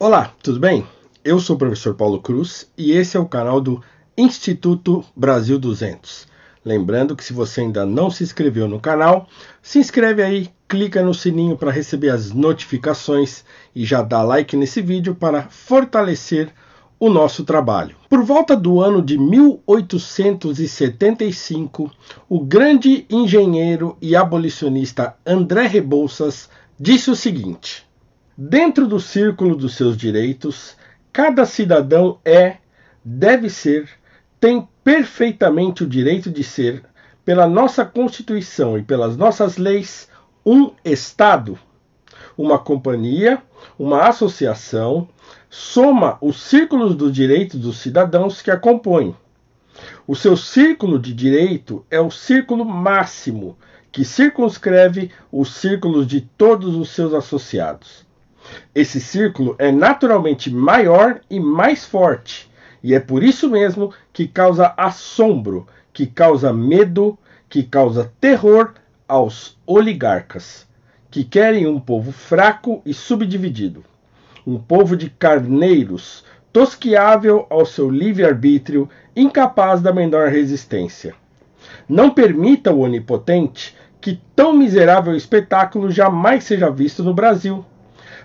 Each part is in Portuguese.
Olá, tudo bem? Eu sou o professor Paulo Cruz e esse é o canal do Instituto Brasil 200. Lembrando que se você ainda não se inscreveu no canal, se inscreve aí, clica no sininho para receber as notificações e já dá like nesse vídeo para fortalecer o nosso trabalho. Por volta do ano de 1875, o grande engenheiro e abolicionista André Rebouças disse o seguinte: dentro do círculo dos seus direitos, cada cidadão deve ser, tem perfeitamente o direito de ser, pela nossa Constituição e pelas nossas leis, um Estado, uma companhia, uma associação, soma os círculos dos direitos dos cidadãos que a compõem. O seu círculo de direito é o círculo máximo, que circunscreve os círculos de todos os seus associados. Esse círculo é naturalmente maior e mais forte, e é por isso mesmo que causa assombro, que causa medo, que causa terror aos oligarcas, que querem um povo fraco e subdividido, um povo de carneiros, tosquiável ao seu livre-arbítrio, incapaz da menor resistência. Não permita o onipotente que tão miserável espetáculo jamais seja visto no Brasil.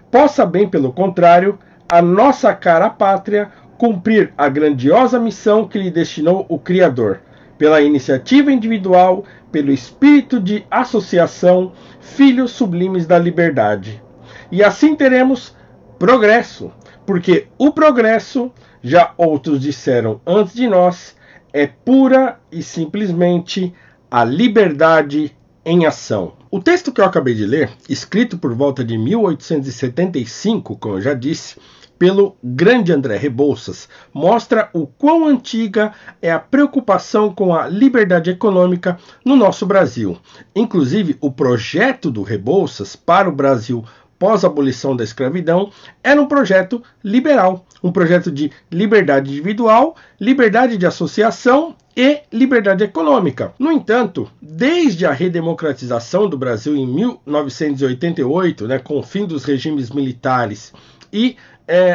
Possa bem, pelo contrário, a nossa cara pátria cumprir a grandiosa missão que lhe destinou o Criador, pela iniciativa individual, pelo espírito de associação, filhos sublimes da liberdade. E assim teremos progresso, porque o progresso, já outros disseram antes de nós, é pura e simplesmente a liberdade em ação. O texto que eu acabei de ler, escrito por volta de 1875, como eu já disse, pelo grande André Rebouças, mostra o quão antiga é a preocupação com a liberdade econômica no nosso Brasil. Inclusive, o projeto do Rebouças para o Brasil pós-abolição da escravidão era um projeto liberal, um projeto de liberdade individual, liberdade de associação e liberdade econômica. No entanto, desde a redemocratização do Brasil em 1988, com o fim dos regimes militares e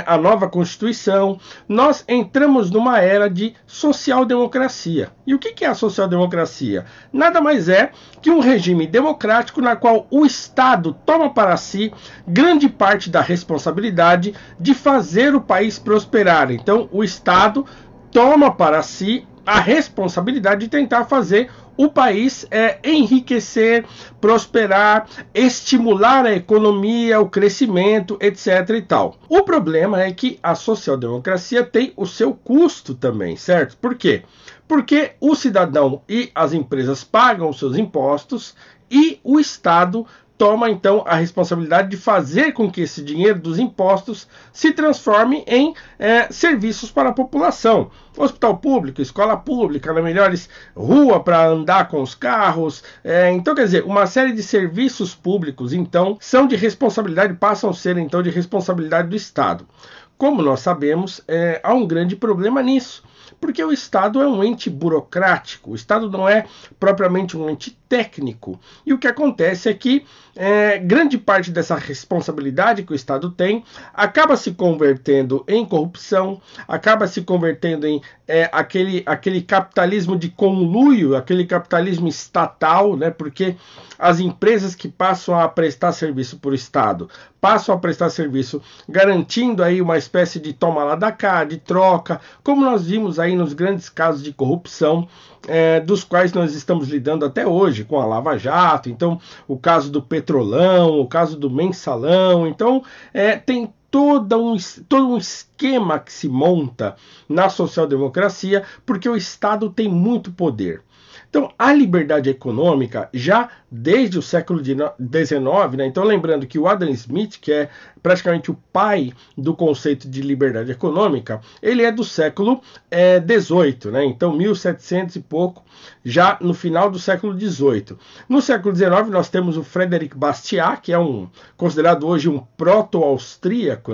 a nova Constituição, nós entramos numa era de social-democracia. E o que é a social-democracia? Nada mais é que um regime democrático na qual o Estado toma para si grande parte da responsabilidade de fazer o país prosperar. Então, o Estado toma para si a responsabilidade de tentar fazer o país enriquecer, prosperar, estimular a economia, o crescimento, etc. e tal. O problema é que a social-democracia tem o seu custo também, certo? Por quê? Porque o cidadão e as empresas pagam os seus impostos e o Estado toma então a responsabilidade de fazer com que esse dinheiro dos impostos se transforme em serviços para a população. Hospital público, escola pública, na melhores rua para andar com os carros. Então, quer dizer, uma série de serviços públicos, então, são de responsabilidade, passam a ser, então, de responsabilidade do Estado. Como nós sabemos, há um grande problema nisso, porque o Estado é um ente burocrático, o Estado não é propriamente um ente técnico. E o que acontece é que grande parte dessa responsabilidade que o Estado tem acaba se convertendo em corrupção, acaba se convertendo em aquele capitalismo de conluio, aquele capitalismo estatal, porque as empresas que passam a prestar serviço para o Estado passam a prestar serviço garantindo aí uma espécie de toma lá da cá, de troca, como nós vimos aí nos grandes casos de corrupção dos quais nós estamos lidando até hoje, com a Lava Jato, então o caso do Petrolão, o caso do Mensalão, então tem todo um esquema que se monta na social-democracia, porque o Estado tem muito poder. Então, a liberdade econômica, já desde o século XIX, então lembrando que o Adam Smith, que é praticamente o pai do conceito de liberdade econômica, ele é do século XVIII, então 1700 e pouco, já no final do século XVIII. No século XIX nós temos o Frederic Bastiat, que é considerado hoje um proto-austríaco,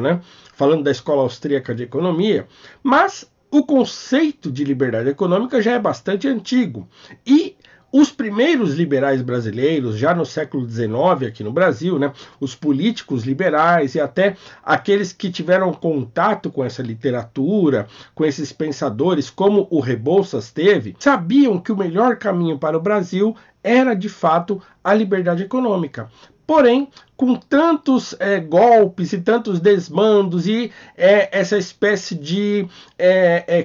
falando da escola austríaca de economia, mas o conceito de liberdade econômica já é bastante antigo e Os primeiros liberais brasileiros, já no século XIX aqui no Brasil, né, os políticos liberais e até aqueles que tiveram contato com essa literatura, com esses pensadores, como o Rebouças teve, sabiam que o melhor caminho para o Brasil era, de fato, a liberdade econômica. Porém, com tantos golpes e tantos desmandos e essa espécie de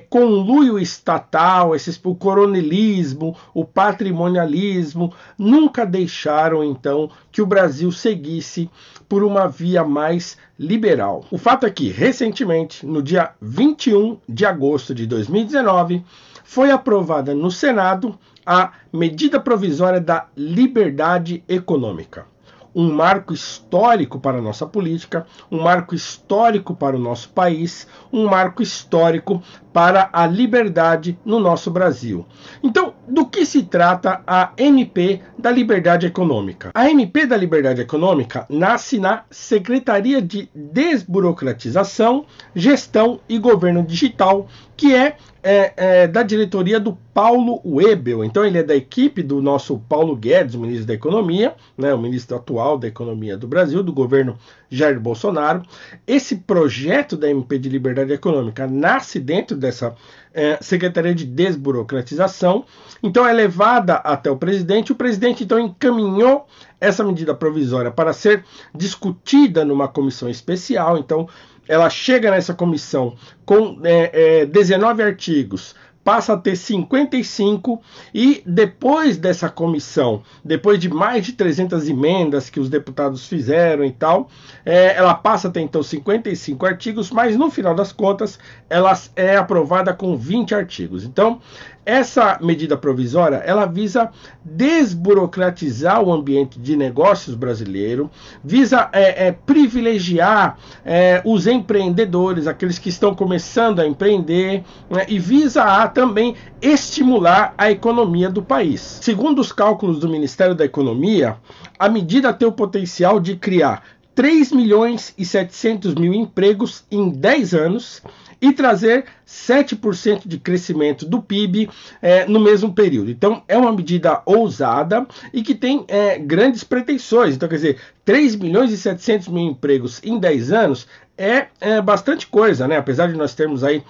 conluio estatal, o coronelismo, o patrimonialismo, nunca deixaram, então, que o Brasil seguisse por uma via mais liberal. O fato é que, recentemente, no dia 21 de agosto de 2019, foi aprovada no Senado a medida provisória da liberdade econômica. Um marco histórico para a nossa política, um marco histórico para o nosso país, um marco histórico para a liberdade no nosso Brasil. Então, do que se trata a MP da Liberdade Econômica? A MP da Liberdade Econômica nasce na Secretaria de Desburocratização, Gestão e Governo Digital, que é da diretoria do Paulo Webel. Então ele é da equipe do nosso Paulo Guedes, o ministro da Economia, né, o ministro atual da Economia do Brasil, do governo Jair Bolsonaro. Esse projeto da MP de Liberdade Econômica nasce dentro dessa Secretaria de Desburocratização, então é levada até o presidente então encaminhou essa medida provisória para ser discutida numa comissão especial. Então ela chega nessa comissão com 19 artigos, passa a ter 55 e depois dessa comissão, depois de mais de 300 emendas que os deputados fizeram e tal, ela passa a ter então 55 artigos, mas no final das contas ela é aprovada com 20 artigos. Então, essa medida provisória, ela visa desburocratizar o ambiente de negócios brasileiro, visa privilegiar os empreendedores, aqueles que estão começando a empreender, né, e visa também estimular a economia do país. Segundo os cálculos do Ministério da Economia, a medida tem o potencial de criar 3 milhões e 700 mil empregos em 10 anos e trazer 7% de crescimento do PIB no mesmo período. Então, é uma medida ousada e que tem grandes pretensões. Então, quer dizer, 3 milhões e 700 mil empregos em 10 anos é bastante coisa, né? Apesar de nós termos aí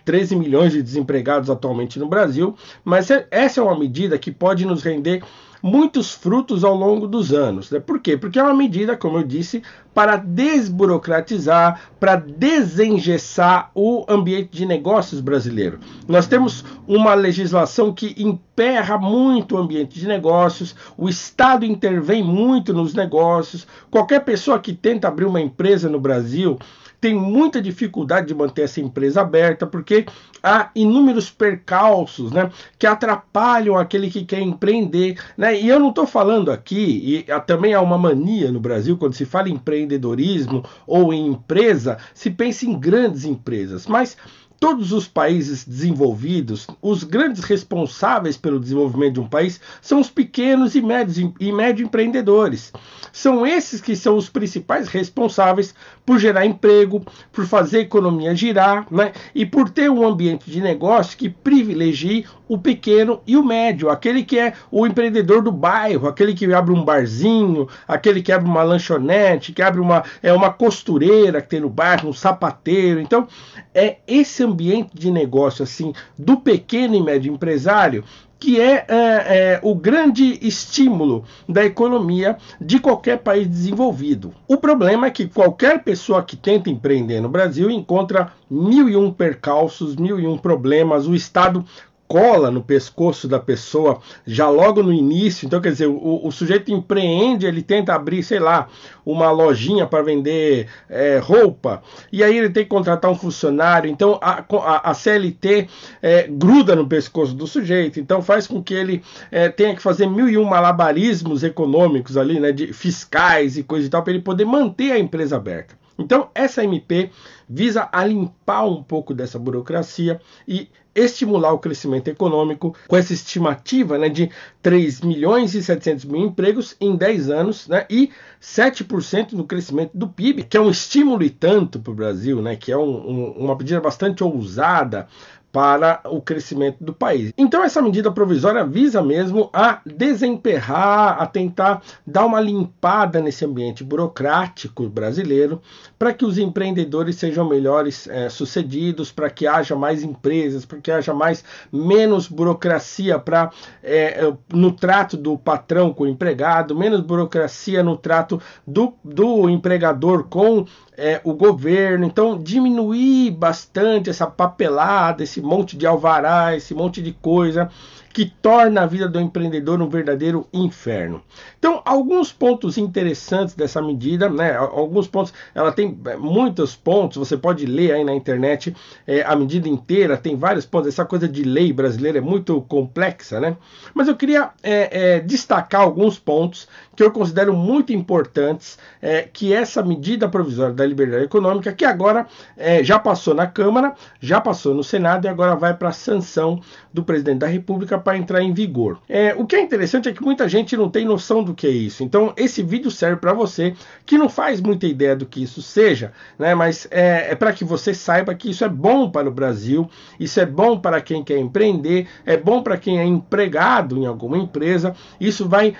13 milhões de desempregados atualmente no Brasil, mas essa é uma medida que pode nos render muitos frutos ao longo dos anos. Né? Por quê? Porque é uma medida, como eu disse, para desburocratizar, para desengessar o ambiente de negócios brasileiro. Nós temos uma legislação que emperra muito o ambiente de negócios, o Estado intervém muito nos negócios, qualquer pessoa que tenta abrir uma empresa no Brasil tem muita dificuldade de manter essa empresa aberta, porque há inúmeros percalços, né, que atrapalham aquele que quer empreender, né? E eu não estou falando aqui, e também há uma mania no Brasil, quando se fala em empreendedorismo ou em empresa, se pensa em grandes empresas, mas todos os países desenvolvidos, os grandes responsáveis pelo desenvolvimento de um país são os pequenos e médio empreendedores. São esses que são os principais responsáveis por gerar emprego, por fazer a economia girar, né? E por ter um ambiente de negócio que privilegie o pequeno e o médio, aquele que é o empreendedor do bairro, aquele que abre um barzinho, aquele que abre uma lanchonete, que abre uma costureira que tem no bairro, um sapateiro. Então, é esse ambiente de negócio assim do pequeno e médio empresário que é o grande estímulo da economia de qualquer país desenvolvido. O problema é que qualquer pessoa que tenta empreender no Brasil encontra 1001 percalços, 1001 problemas. O Estado cola no pescoço da pessoa já logo no início. Então, quer dizer, o sujeito empreende, ele tenta abrir, sei lá, uma lojinha para vender roupa, e aí ele tem que contratar um funcionário. Então a CLT gruda no pescoço do sujeito, então faz com que ele tenha que fazer 1001 malabarismos econômicos ali, né, de fiscais e coisa e tal, para ele poder manter a empresa aberta. Então, essa MP visa a limpar um pouco dessa burocracia e estimular o crescimento econômico com essa estimativa, né, de 3 milhões e 700 mil empregos em 10 anos, né, e 7% no crescimento do PIB, que é um estímulo e tanto para o Brasil, né, que é uma medida bastante ousada para o crescimento do país. Então essa medida provisória visa mesmo a desemperrar, a tentar dar uma limpada nesse ambiente burocrático brasileiro, para que os empreendedores sejam melhores sucedidos, para que haja mais empresas, para que haja menos burocracia no trato do patrão com o empregado, menos burocracia no trato do empregador com o governo. Então diminuir bastante essa papelada, esse monte de alvará, esse monte de coisa que torna a vida do empreendedor um verdadeiro inferno. Então, alguns pontos interessantes dessa medida, né? Alguns pontos, ela tem muitos pontos, você pode ler aí na internet a medida inteira, tem vários pontos. Essa coisa de lei brasileira é muito complexa, né? Mas eu queria destacar alguns pontos que eu considero muito importantes, que essa medida provisória da liberdade econômica, que agora já passou na Câmara, já passou no Senado e agora vai para a sanção do presidente da República para entrar em vigor. O que é interessante é que muita gente não tem noção do que é isso. Então, esse vídeo serve para você que não faz muita ideia do que isso seja, né? Mas é para que você saiba que isso é bom para o Brasil, isso é bom para quem quer empreender, é bom para quem é empregado em alguma empresa. Isso vai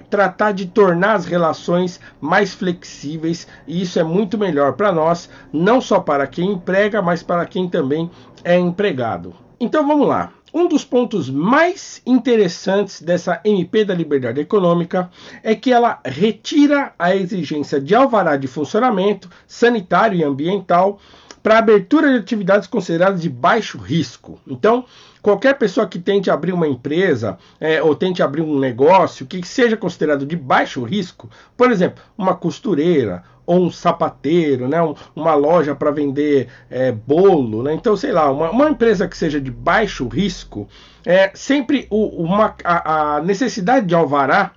tratar de tornar as relações mais flexíveis, e isso é muito melhor para nós, não só para quem emprega, mas para quem também é empregado. Então vamos lá. Um dos pontos mais interessantes dessa MP da Liberdade Econômica é que ela retira a exigência de alvará de funcionamento sanitário e ambiental para abertura de atividades consideradas de baixo risco. Então, qualquer pessoa que tente abrir uma empresa ou tente abrir um negócio que seja considerado de baixo risco, por exemplo, uma costureira ou um sapateiro, né, uma loja para vender bolo, né? Então, sei lá, uma empresa que seja de baixo risco, sempre a necessidade de alvará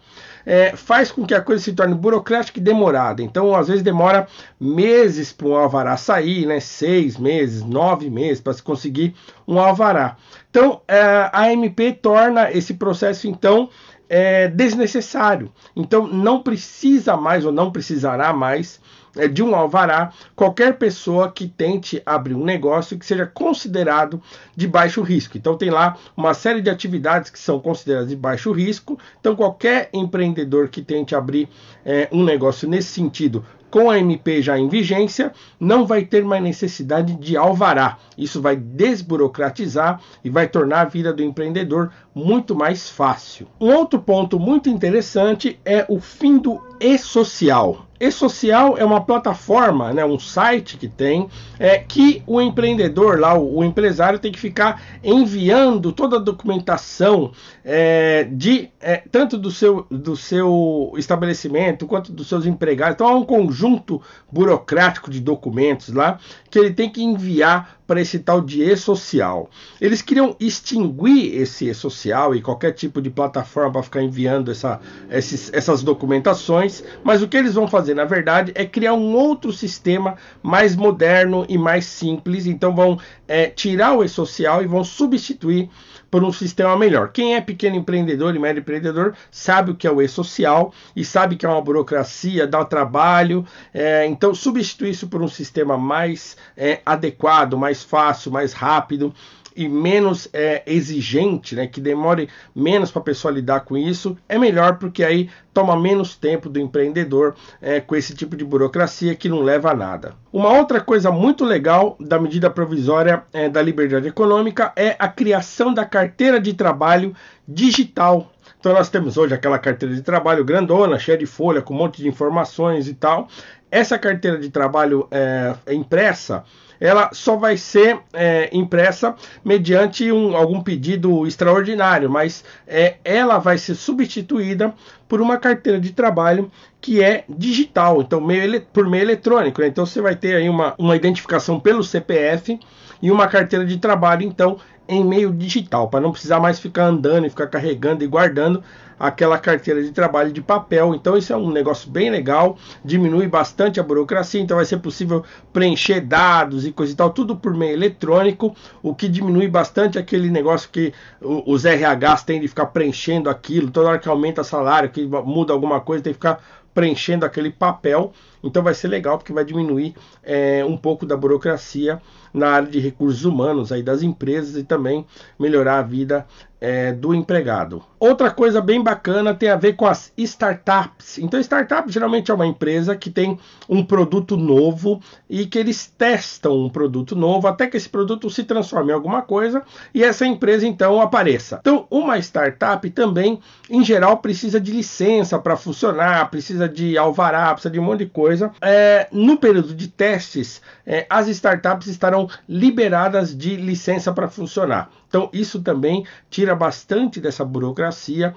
faz com que a coisa se torne burocrática e demorada. Então, às vezes demora meses para um alvará sair, né? 6 meses, 9 meses para se conseguir um alvará. Então, a MP torna esse processo, então, desnecessário. Então, não precisa mais ou não precisará mais de um alvará qualquer pessoa que tente abrir um negócio que seja considerado de baixo risco. Então tem lá uma série de atividades que são consideradas de baixo risco. Então qualquer empreendedor que tente abrir um negócio nesse sentido, com a MP já em vigência, não vai ter mais necessidade de alvará. Isso vai desburocratizar e vai tornar a vida do empreendedor muito mais fácil. Um outro ponto muito interessante é o fim do e-social. E-social é uma plataforma, né, um site que tem, que o empreendedor, lá, o empresário, tem que ficar enviando toda a documentação tanto do seu estabelecimento quanto dos seus empregados. Então há um conjunto burocrático de documentos lá que ele tem que enviar para esse tal de e-social. Eles queriam extinguir esse e-social e qualquer tipo de plataforma para ficar enviando essas documentações, mas o que eles vão fazer, na verdade, é criar um outro sistema mais moderno e mais simples. Então vão tirar o e-social e vão substituir por um sistema melhor. Quem é pequeno empreendedor e médio empreendedor sabe o que é o e-social e sabe que é uma burocracia, dá trabalho. Então substituir isso por um sistema mais adequado, mais fácil, mais rápido e menos exigente, né, que demore menos para a pessoa lidar com isso, é melhor, porque aí toma menos tempo do empreendedor com esse tipo de burocracia que não leva a nada. Uma outra coisa muito legal da medida provisória da liberdade econômica é a criação da carteira de trabalho digital. Então nós temos hoje aquela carteira de trabalho grandona, cheia de folha, com um monte de informações e tal. Essa carteira de trabalho impressa, ela só vai ser impressa mediante algum pedido extraordinário, mas ela vai ser substituída por uma carteira de trabalho que é digital, então por meio eletrônico, né? Então você vai ter aí uma identificação pelo CPF e uma carteira de trabalho, então, em meio digital, para não precisar mais ficar andando e ficar carregando e guardando aquela carteira de trabalho de papel. Então isso é um negócio bem legal, diminui bastante a burocracia, então vai ser possível preencher dados e coisa e tal, tudo por meio eletrônico, o que diminui bastante aquele negócio que os RHs têm de ficar preenchendo aquilo, toda hora que aumenta salário, que muda alguma coisa, tem que ficar preenchendo aquele papel. Então vai ser legal porque vai diminuir um pouco da burocracia na área de recursos humanos aí das empresas e também melhorar a vida do empregado. Outra coisa bem bacana tem a ver com as startups. Então, startup geralmente é uma empresa que tem um produto novo e que eles testam um produto novo até que esse produto se transforme em alguma coisa e essa empresa então apareça. Então, uma startup também, em geral, precisa de licença para funcionar, precisa de alvará, precisa de um monte de coisa. No período de testes, as startups estarão liberadas de licença para funcionar. Então, isso também tira bastante dessa burocracia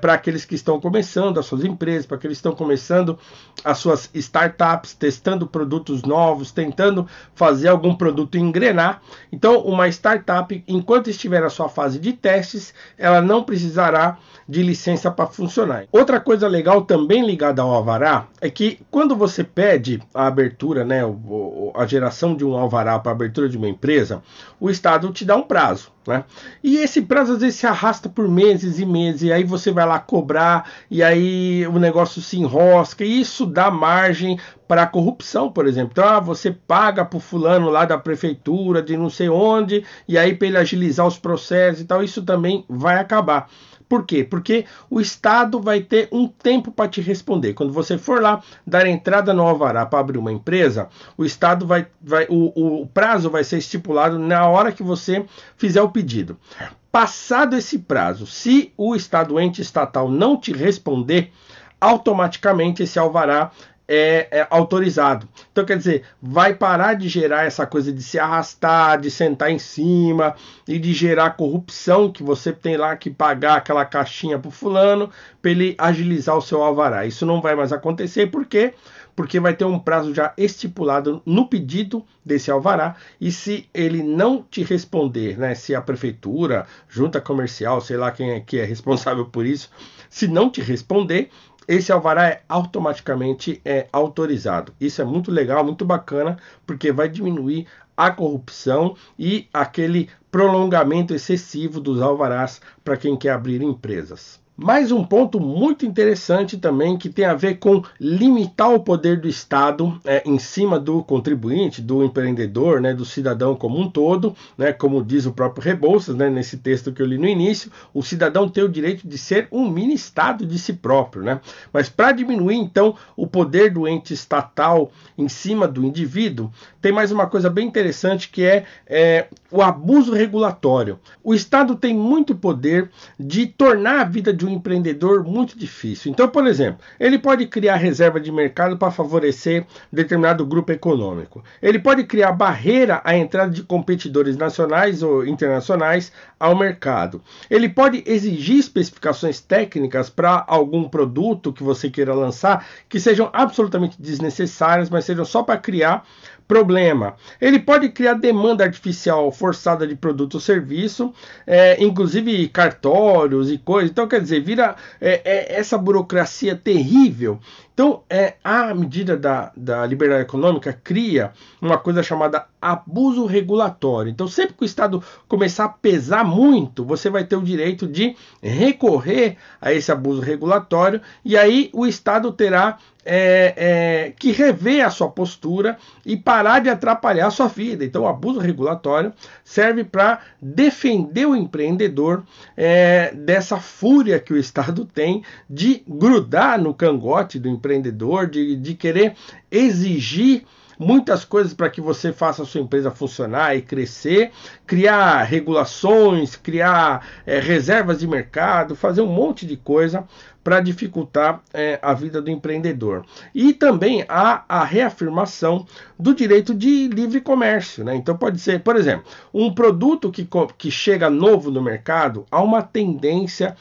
para aqueles que estão começando as suas empresas, para aqueles que estão começando as suas startups, testando produtos novos, tentando fazer algum produto engrenar. Então, uma startup, enquanto estiver na sua fase de testes, ela não precisará de licença para funcionar. Outra coisa legal também ligada ao alvará é que quando você pede a abertura, né, a geração de um alvará para a abertura de uma empresa, o Estado te dá um prazo, né? E esse prazo às vezes se arrasta por meses e meses, e aí você vai lá cobrar, e aí o negócio se enrosca, e isso dá margem para corrupção, por exemplo. Então, você paga para o fulano lá da prefeitura, de não sei onde, e aí para ele agilizar os processos e tal, isso também vai acabar. Por quê? Porque o Estado vai ter um tempo para te responder. Quando você for lá dar entrada no alvará para abrir uma empresa, o Estado o prazo vai ser estipulado na hora que você fizer o pedido. Passado esse prazo, se o Estado ente estatal não te responder, automaticamente esse alvará é autorizado. Então, quer dizer, vai parar de gerar essa coisa de se arrastar, de sentar em cima e de gerar corrupção, que você tem lá que pagar aquela caixinha para o fulano para ele agilizar o seu alvará. Isso não vai mais acontecer, por quê? Porque vai ter um prazo já estipulado no pedido desse alvará, e se ele não te responder, né, se a prefeitura, junta comercial, sei lá quem é que é responsável por isso, se não te responder, esse alvará é automaticamente autorizado. Isso é muito legal, muito bacana, porque vai diminuir a corrupção e aquele prolongamento excessivo dos alvarás para quem quer abrir empresas. Mais um ponto muito interessante também que tem a ver com limitar o poder do Estado em cima do contribuinte, do empreendedor, né, do cidadão como um todo, né, como diz o próprio Rebouças, né, nesse texto que eu li no início, o cidadão tem o direito de ser um mini-estado de si próprio, né? Mas para diminuir então o poder do ente estatal em cima do indivíduo, tem mais uma coisa bem interessante que é o abuso regulatório. O Estado tem muito poder de tornar a vida de um empreendedor muito difícil. Então, por exemplo, ele pode criar reserva de mercado para favorecer determinado grupo econômico. Ele pode criar barreira à entrada de competidores nacionais ou internacionais ao mercado. Ele pode exigir especificações técnicas para algum produto que você queira lançar que sejam absolutamente desnecessárias, mas sejam só para criar problema. Ele pode criar demanda artificial forçada de produto ou serviço, inclusive cartórios e coisas. Então, quer dizer, vira essa burocracia terrível. Então, a medida da liberdade econômica cria uma coisa chamada abuso regulatório. Então, sempre que o Estado começar a pesar muito, você vai ter o direito de recorrer a esse abuso regulatório, e aí o Estado terá que rever a sua postura e parar de atrapalhar a sua vida. Então, o abuso regulatório serve para defender o empreendedor dessa fúria que o Estado tem de grudar no cangote do empreendedor, de querer exigir muitas coisas para que você faça a sua empresa funcionar e crescer, criar regulações, criar reservas de mercado, fazer um monte de coisa para dificultar a vida do empreendedor. E também há a reafirmação do direito de livre comércio, né? Então pode ser, por exemplo, um produto que chega novo no mercado, há uma tendência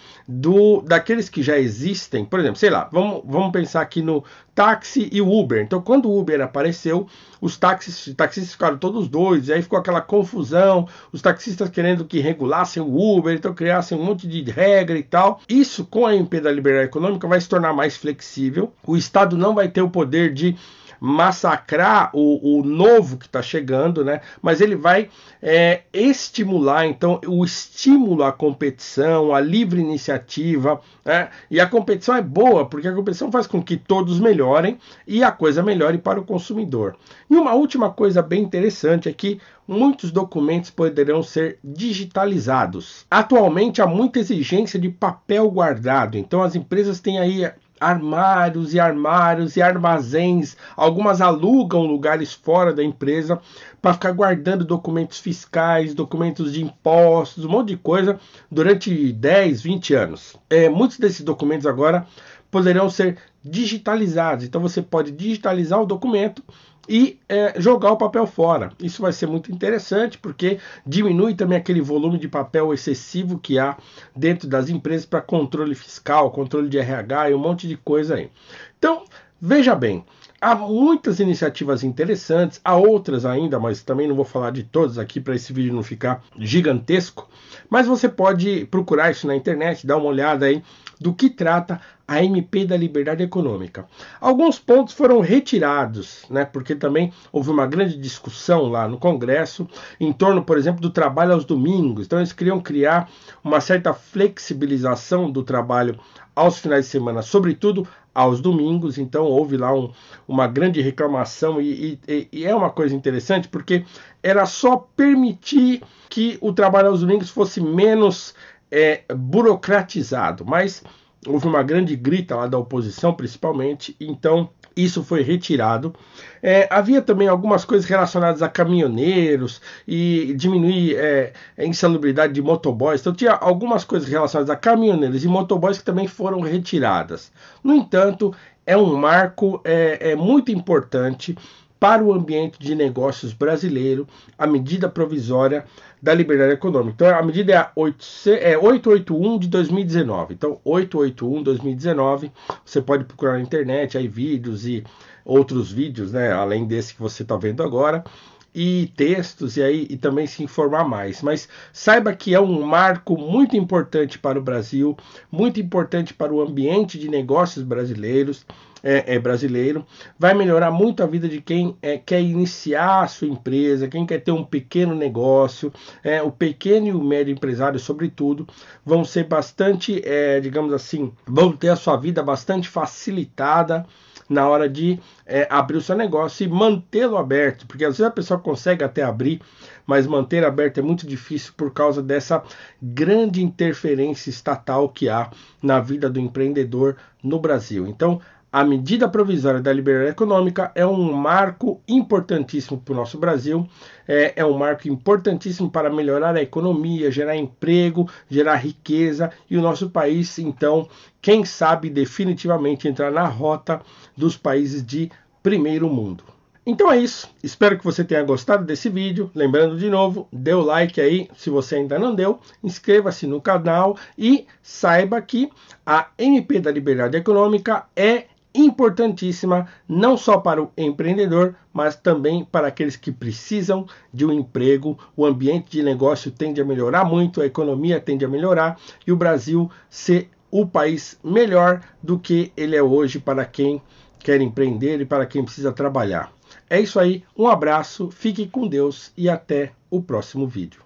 daqueles que já existem, por exemplo, sei lá, vamos pensar aqui no táxi e o Uber. Então, quando o Uber apareceu, os taxistas ficaram todos doidos, e aí ficou aquela confusão, os taxistas querendo que regulassem o Uber, então criassem um monte de regra e tal. Isso, com a MP da liberdade econômica, vai se tornar mais flexível. O Estado não vai ter o poder de massacrar o novo que está chegando, né? Mas ele vai estimular, então, o estímulo à competição, à livre iniciativa, né? E a competição é boa, porque a competição faz com que todos melhorem e a coisa melhore para o consumidor. E uma última coisa bem interessante é que muitos documentos poderão ser digitalizados. Atualmente há muita exigência de papel guardado, então as empresas têm aí armários e armários e armazéns. Algumas alugam lugares fora da empresa para ficar guardando documentos fiscais, documentos de impostos, um monte de coisa durante 10, 20 anos. Muitos desses documentos agora poderão ser digitalizados. Então você pode digitalizar o documento e jogar o papel fora. Isso vai ser muito interessante, porque diminui também aquele volume de papel excessivo que há dentro das empresas para controle fiscal, controle de RH e um monte de coisa aí. Então, veja bem, há muitas iniciativas interessantes, há outras ainda, mas também não vou falar de todas aqui para esse vídeo não ficar gigantesco, mas você pode procurar isso na internet, dar uma olhada aí do que trata a MP da Liberdade Econômica. Alguns pontos foram retirados, né, porque também houve uma grande discussão lá no Congresso em torno, por exemplo, do trabalho aos domingos. Então eles queriam criar uma certa flexibilização do trabalho aos finais de semana, sobretudo aos domingos. Então houve lá uma grande reclamação e é uma coisa interessante, porque era só permitir que o trabalho aos domingos fosse menos burocratizado, mas houve uma grande grita lá da oposição, principalmente, então isso foi retirado. Havia também algumas coisas relacionadas a caminhoneiros e diminuir a insalubridade de motoboys. Então tinha algumas coisas relacionadas a caminhoneiros e motoboys que também foram retiradas. No entanto, é um marco muito importante para o ambiente de negócios brasileiro, a medida provisória da liberdade econômica. Então, a medida é 881 de 2019. Então, 881 de 2019, você pode procurar na internet, aí vídeos e outros vídeos, né, além desse que você está vendo agora, e textos e também se informar mais. Mas saiba que é um marco muito importante para o Brasil, muito importante para o ambiente de negócios brasileiros, brasileiro, vai melhorar muito a vida de quem quer iniciar a sua empresa, quem quer ter um pequeno negócio, o pequeno e o médio empresário, sobretudo, vão ser bastante, digamos assim, vão ter a sua vida bastante facilitada na hora de abrir o seu negócio e mantê-lo aberto, porque às vezes a pessoa consegue até abrir, mas manter aberto é muito difícil por causa dessa grande interferência estatal que há na vida do empreendedor no Brasil. Então, a medida provisória da liberdade econômica é um marco importantíssimo para o nosso Brasil, é um marco importantíssimo para melhorar a economia, gerar emprego, gerar riqueza e o nosso país, então, quem sabe definitivamente entrar na rota dos países de primeiro mundo. Então é isso, espero que você tenha gostado desse vídeo. Lembrando de novo, dê o like aí se você ainda não deu, inscreva-se no canal e saiba que a MP da Liberdade Econômica é importantíssima, não só para o empreendedor, mas também para aqueles que precisam de um emprego. O ambiente de negócio tende a melhorar muito, a economia tende a melhorar e o Brasil ser o país melhor do que ele é hoje para quem quer empreender e para quem precisa trabalhar. É isso aí, um abraço, fique com Deus e até o próximo vídeo.